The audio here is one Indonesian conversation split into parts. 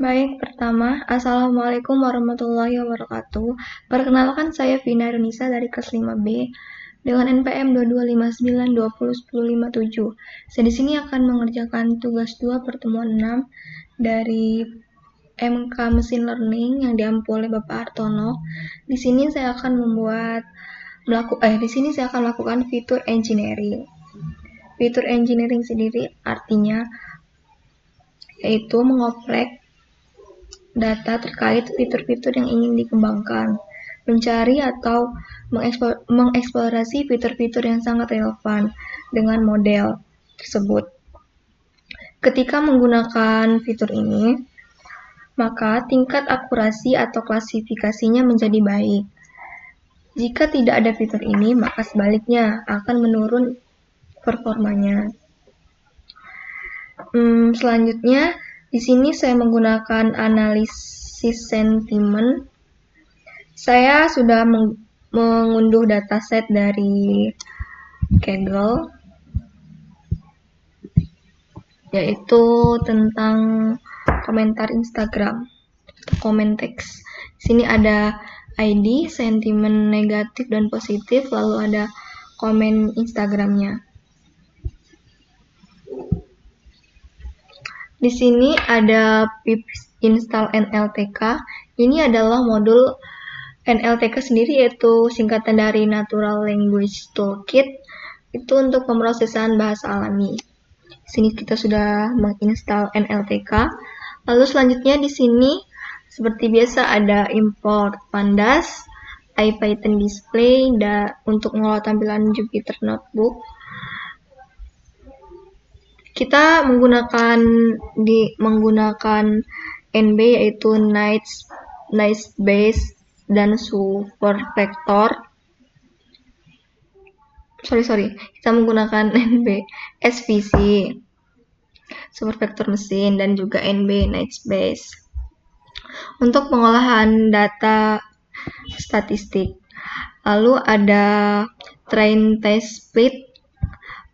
Baik, pertama, Assalamualaikum warahmatullahi wabarakatuh. Perkenalkan, saya Vina Yunisa dari kelas 5B dengan NPM 2259201057. Saya di sini akan mengerjakan tugas 2 pertemuan 6 dari MK Mesin Learning yang diampu oleh Bapak Hartono. Di sini saya akan melakukan fitur engineering. Fitur engineering sendiri artinya yaitu mengoprek data terkait fitur-fitur yang ingin dikembangkan, mencari atau mengeksplorasi fitur-fitur yang sangat relevan dengan model tersebut. Ketika menggunakan fitur ini, maka tingkat akurasi atau klasifikasinya menjadi baik. Jika tidak ada fitur ini, maka sebaliknya akan menurun performanya. Selanjutnya, di sini saya menggunakan analisis sentimen. Saya sudah mengunduh dataset dari Kaggle, yaitu tentang komentar Instagram, komen teks. Di sini ada ID, sentimen negatif dan positif, lalu ada komen Instagramnya. Di sini ada pip install NLTK. Ini adalah modul NLTK sendiri, yaitu singkatan dari Natural Language Toolkit. Itu untuk pemrosesan bahasa alami. Di sini kita sudah menginstal NLTK. Lalu selanjutnya di sini seperti biasa ada import pandas, IPython display untuk mengolah tampilan Jupyter Notebook. Kita menggunakan NB, yaitu Nice Base dan Supervector. Kita menggunakan NB SVC, Supervector mesin, dan juga NB Nice Base untuk pengolahan data statistik. Lalu ada train test split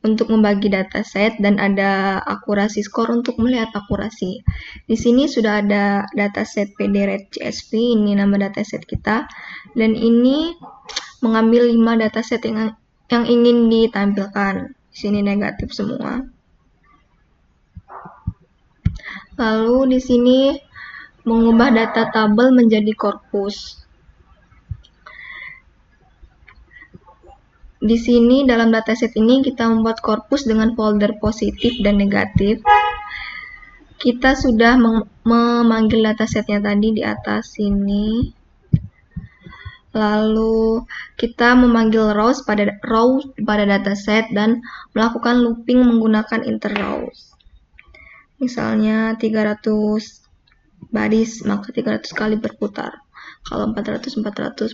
untuk membagi dataset, dan ada akurasi skor untuk melihat akurasi. Di sini sudah ada dataset PD-RED CSV, ini nama dataset kita, dan ini mengambil 5 dataset yang ingin ditampilkan. Di sini negatif semua. Lalu di sini mengubah data tabel menjadi korpus. Di sini dalam dataset ini kita membuat korpus dengan folder positif dan negatif. Kita sudah memanggil datasetnya tadi di atas sini. Lalu kita memanggil rows pada dataset dan melakukan looping menggunakan interrows. Misalnya 300 baris, maka 300 kali berputar. Kalau 400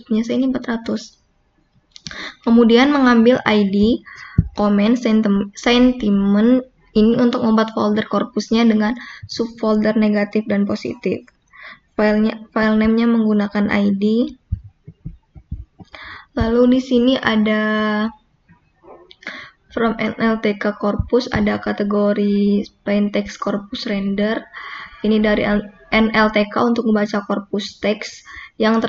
punya saya ini 400. Kemudian mengambil ID, komen, sentimen ini untuk membuat folder korpusnya dengan subfolder negatif dan positif. File name-nya menggunakan ID. Lalu di sini ada from NLTK corpus, ada kategori plain text corpus render. Ini dari NLTK untuk membaca korpus teks yang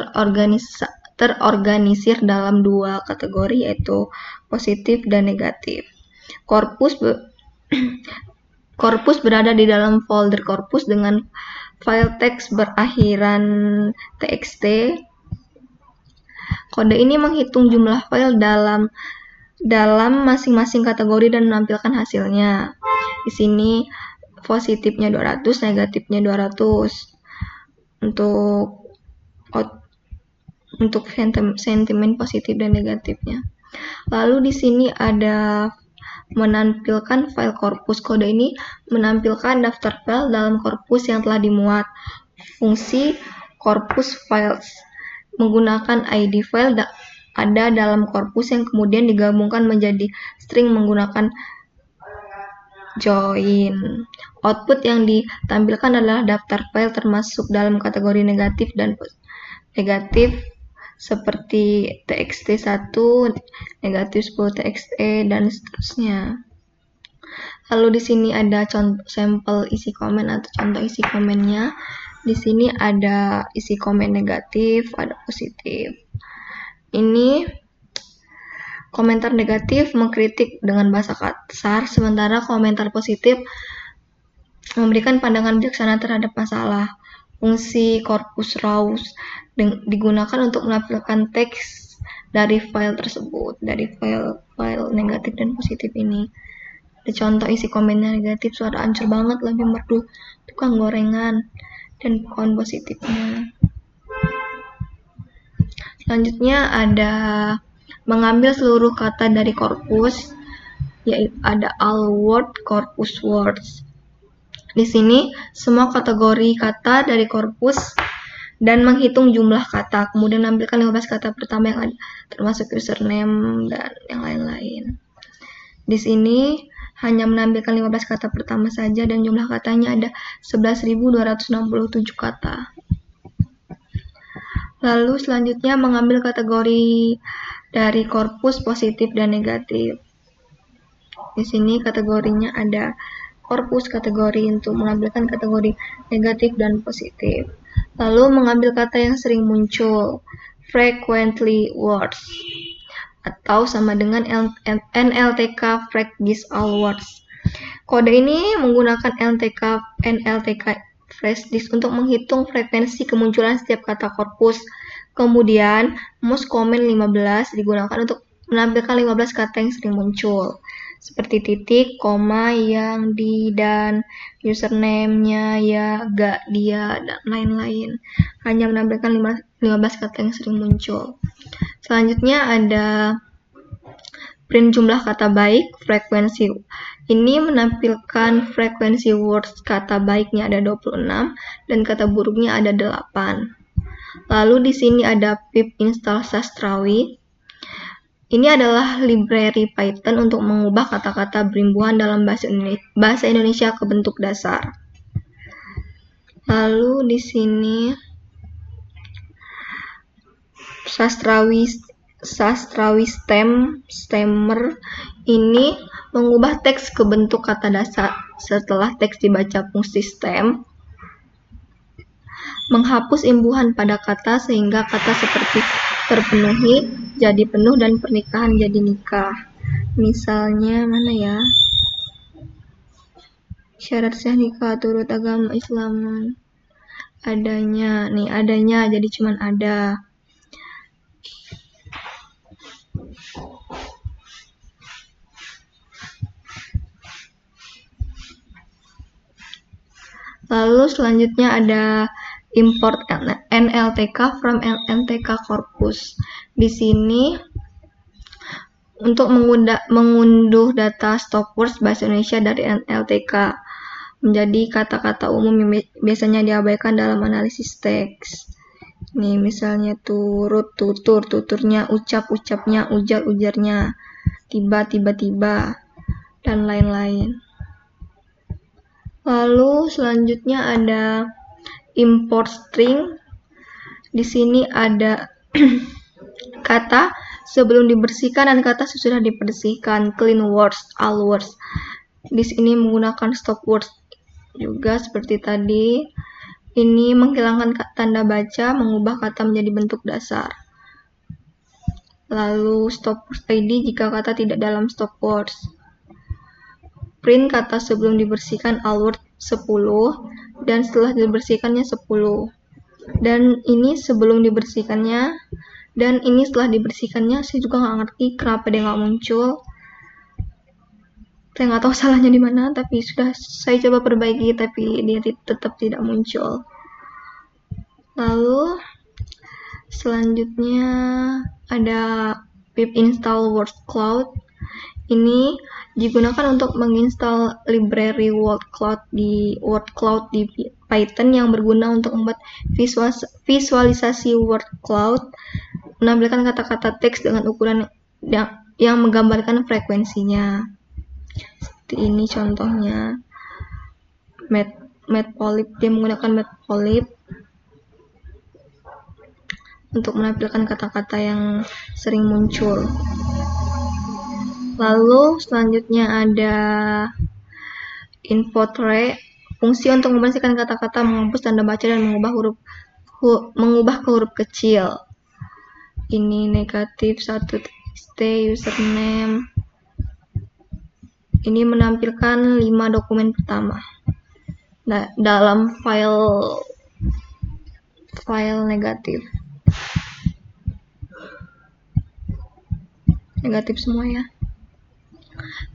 terorganisir dalam 2 kategori, yaitu positif dan negatif. Korpus berada di dalam folder korpus dengan file teks berakhiran txt. Kode ini menghitung jumlah file dalam masing-masing kategori dan menampilkan hasilnya. Di sini positifnya 200, negatifnya 200 untuk sentimen positif dan negatifnya. Lalu di sini ada menampilkan file korpus. Kode ini menampilkan daftar file dalam korpus yang telah dimuat. Fungsi korpus files menggunakan ID file ada dalam korpus yang kemudian digabungkan menjadi string menggunakan join. Output yang ditampilkan adalah daftar file termasuk dalam kategori negatif dan negatif, seperti txt1, negatif 10 txt, dan seterusnya. Lalu di sini ada sampel isi komen atau contoh isi komennya. Di sini ada isi komen negatif, ada positif. Ini komentar negatif mengkritik dengan bahasa kasar, sementara komentar positif memberikan pandangan bijaksana terhadap masalah. Fungsi corpus raus digunakan untuk menampilkan teks dari file tersebut, dari file negatif dan positif ini. Ada contoh isi komennya negatif, suara hancur banget, lebih merdu tukang gorengan, dan pohon positifnya. Selanjutnya ada mengambil seluruh kata dari korpus, yaitu ada all word, corpus words. Di sini semua kategori kata dari korpus dan menghitung jumlah kata, kemudian menampilkan 15 kata pertama yang ada, termasuk username dan yang lain-lain. Di sini hanya menampilkan 15 kata pertama saja dan jumlah katanya ada 11.267 kata. Lalu selanjutnya mengambil kategori dari korpus positif dan negatif. Di sini kategorinya ada korpus kategori untuk menampilkan kategori negatif dan positif. Lalu mengambil kata yang sering muncul, frequently words, atau sama dengan NLTK phrase all words. Kode ini menggunakan NLTK phrase untuk menghitung frekuensi kemunculan setiap kata korpus. Kemudian most common 15 digunakan untuk menampilkan 15 kata yang sering muncul, seperti titik, koma, yang, di, dan, username-nya, ya, gak, dia, dan lain-lain. Hanya menampilkan 15 kata yang sering muncul. Selanjutnya ada print jumlah kata baik, frekuensi. Ini menampilkan frekuensi words kata baiknya ada 26 dan kata buruknya ada 8. Lalu di sini ada pip install Sastrawi. Ini adalah library Python untuk mengubah kata-kata berimbuhan dalam bahasa Indonesia ke bentuk dasar. Lalu di sini Sastrawi Stemmer ini mengubah teks ke bentuk kata dasar setelah teks dibaca fungsi stem, menghapus imbuhan pada kata sehingga kata seperti terpenuhi jadi penuh dan pernikahan jadi nikah. Misalnya mana ya? Syarat sah nikah turut agama Islam. Adanya jadi cuman ada. Lalu selanjutnya ada import NLTK from NLTK corpus. Di sini untuk mengunduh data stop words bahasa Indonesia dari NLTK menjadi kata-kata umum yang biasanya diabaikan dalam analisis teks. Nih misalnya turut, tutur, tuturnya, ucap, ucapnya, ujar, ujarnya, tiba, tiba-tiba, dan lain-lain. Lalu selanjutnya ada import string. Di sini ada kata sebelum dibersihkan dan kata sesudah dibersihkan, clean words, all words. Di sini menggunakan stop words juga seperti tadi. Ini menghilangkan tanda baca, mengubah kata menjadi bentuk dasar. Lalu stop words ID jika kata tidak dalam stop words. Print kata sebelum dibersihkan all word 10 dan setelah dibersihkannya 10. Dan ini sebelum dibersihkannya dan ini setelah dibersihkannya. Saya juga nggak ngerti kenapa dia nggak muncul. Saya nggak tahu salahnya di mana, tapi sudah saya coba perbaiki tapi dia tetap tidak muncul. Lalu selanjutnya ada pip install word cloud. Ini digunakan untuk menginstal library word cloud di Python yang berguna untuk membuat visualisasi word cloud, menampilkan kata-kata teks dengan ukuran yang menggambarkan frekuensinya. Seperti ini contohnya. Matplotlib, dia menggunakan Matplotlib untuk menampilkan kata-kata yang sering muncul. Lalu selanjutnya ada info tray. fungsi untuk membersihkan kata-kata, menghapus tanda baca, dan mengubah ke huruf kecil. Ini negatif 1txt username. Ini menampilkan 5 dokumen pertama. Nah, dalam file negatif semua ya.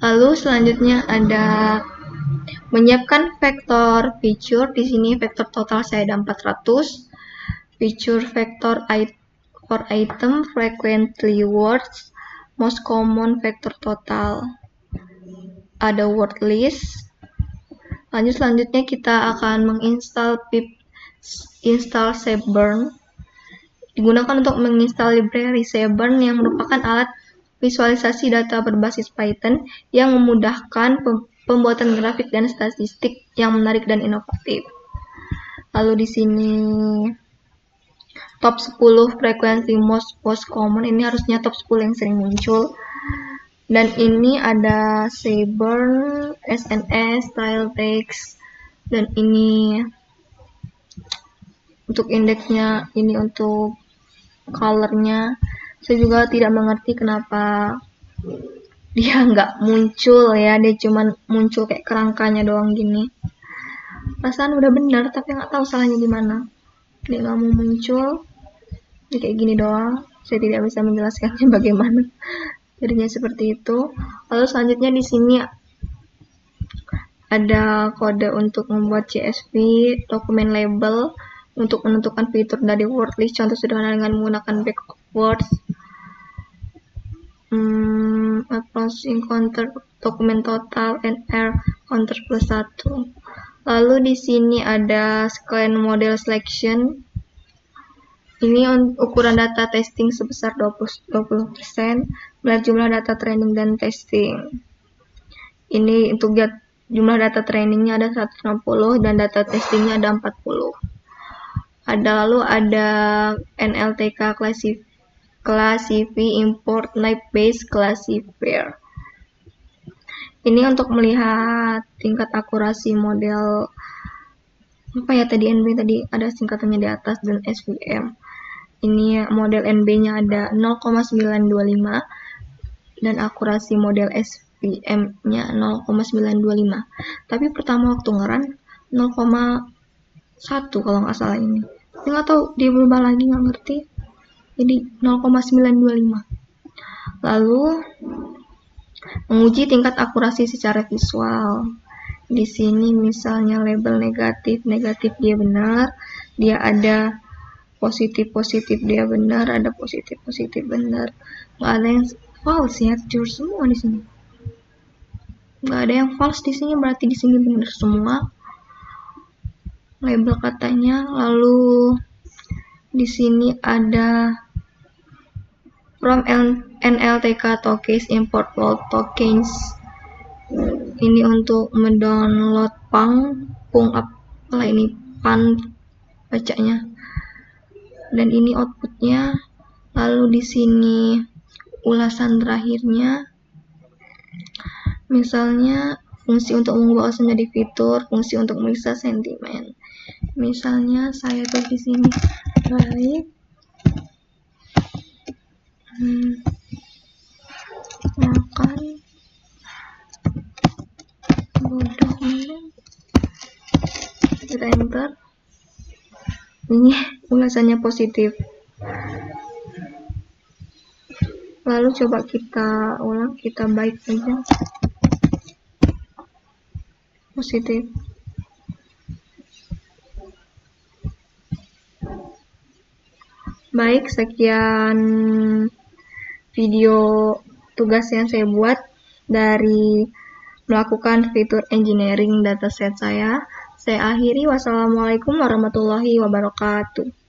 Lalu selanjutnya ada menyiapkan vektor feature. Di sini vektor total saya ada 400. Feature vektor for item, frequently words, most common vektor total. Ada word list. Selanjutnya kita akan menginstal pip install Seaborn. Digunakan untuk menginstal library Seaborn yang merupakan alat visualisasi data berbasis Python yang memudahkan pembuatan grafik dan statistik yang menarik dan inovatif. Lalu di sini top 10 frekuensi most common, ini harusnya top 10 yang sering muncul. Dan ini ada Seaborn, SNS, style text, dan ini untuk indeksnya, ini untuk colornya. Saya juga tidak mengerti kenapa dia nggak muncul ya, dia cuman muncul kayak kerangkanya doang gini. Perasaan udah benar tapi nggak tahu salahnya di mana. Dia nggak mau muncul, dia kayak gini doang. Saya tidak bisa menjelaskannya bagaimana jadinya seperti itu. Lalu selanjutnya di sini ada kode untuk membuat CSV, dokumen label untuk menentukan fitur dari word list, contoh sederhana dengan menggunakan backwards. Closing counter, dokumen total, NR counter plus 1. Lalu di sini ada scan model selection. Ini ukuran data testing sebesar 20%, melihat jumlah data training dan testing. Ini untuk jumlah data trainingnya ada 160 dan data testingnya ada 40. Lalu ada NLTK classify import type based classifier. Ini untuk melihat tingkat akurasi model apa ya tadi, NB tadi ada singkatannya di atas, dan SVM. Ini model NB-nya ada 0,925 dan akurasi model SVM-nya 0,925. Tapi pertama waktu ngeran 0,1 kalau nggak salah ini. Nggak tahu dia berubah lagi, nggak ngerti. Jadi 0,925. Lalu menguji tingkat akurasi secara visual. Di sini misalnya label negatif dia benar, dia ada positif dia benar, ada positif benar. Nggak ada yang false ya, jujur semua di sini. Nggak ada yang false di sini, berarti di sini benar semua label katanya. Lalu di sini ada from NLTK tokens import world tokens. Ini untuk mendownload ini pan bacanya. Dan ini outputnya. Lalu di sini ulasan terakhirnya. Misalnya fungsi untuk mengubah ulasan jadi fitur, fungsi untuk meriksa sentimen. Misalnya saya tulis di sini baik. Makan bodoh ini. Kita enter. Ini ulasannya positif. Lalu coba kita ulang, kita baik aja. Positif. Baik, sekian video tugas yang saya buat dari melakukan fitur engineering dataset saya. Saya akhiri, wassalamualaikum warahmatullahi wabarakatuh.